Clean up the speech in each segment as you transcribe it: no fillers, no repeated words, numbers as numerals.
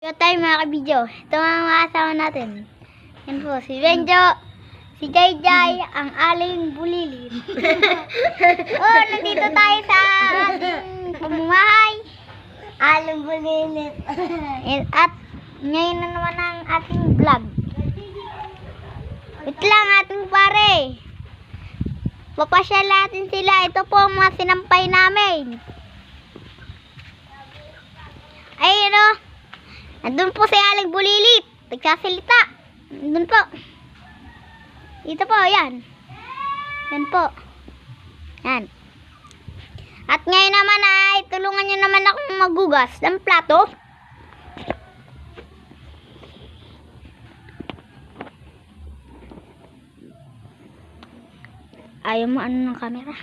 Ito tayo mga kabidyo. Ito mga kasama natin. Yan po, si Benjo, si Jayjay, ang aling bulilit. Oh, nandito tayo sa ating pamumuhay. Aling bulilit. At ngayon na naman ang ating vlog. Wait lang ating pare. Papasyal natin sila. Ito po ang mga sinampay namin. Ayun o. Nandun po si aling bulilit. Nagsasalita. Nandun po. Dito po, yan. Yan po. Yan. At ngayon naman ay tulungan nyo naman akong magugas ng plato. Ayaw mo ano ng camera.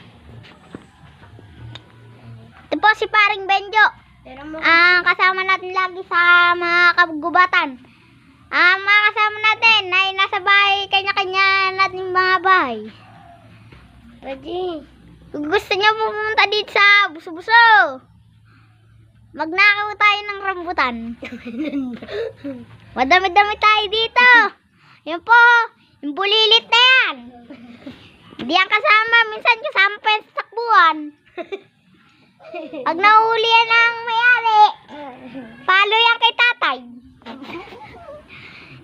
Ito po si paring Benjo. Ang kasama natin lagi sa mga kagubatan. Ang mga kasama natin ay nasa bahay, kanya-kanya natin mga bahay. Ready? Kung gusto nyo pumunta dito sa Buso-Buso, magnakaw tayo ng rambutan. Madami-dami tayo dito. Yan po, yung bulilit na yan. Hindi yan kasama, minsan kasama pa yan sa takbuhan. Pag nahuli yan ang mayari, palo yan kay tatay.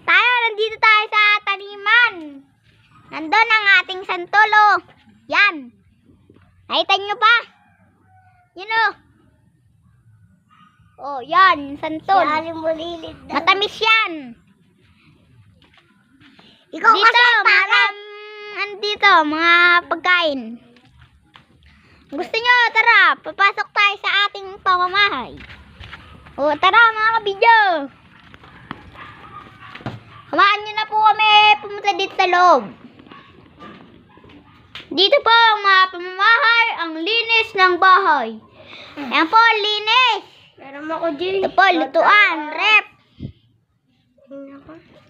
Tayo, nandito tayo sa taniman. Nandun ang ating santolo. Yan. Nakita nyo pa? Yun o. Oh, yan, santol. Si aling bulilit daw. Matamis yan. Ikaw Dito, kasi parang andito, mga pagkain. Gusto nyo, tara, papasok tayo sa ating pamamahay. O, tara mga kabidyo. Hamaan nyo na po kami pumunta dito sa loob. Dito po ang mga pamamahay, ang linis ng bahay. Ayan po, linis. meron ako dyan. Ito po, lutuan, rep.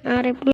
Rep.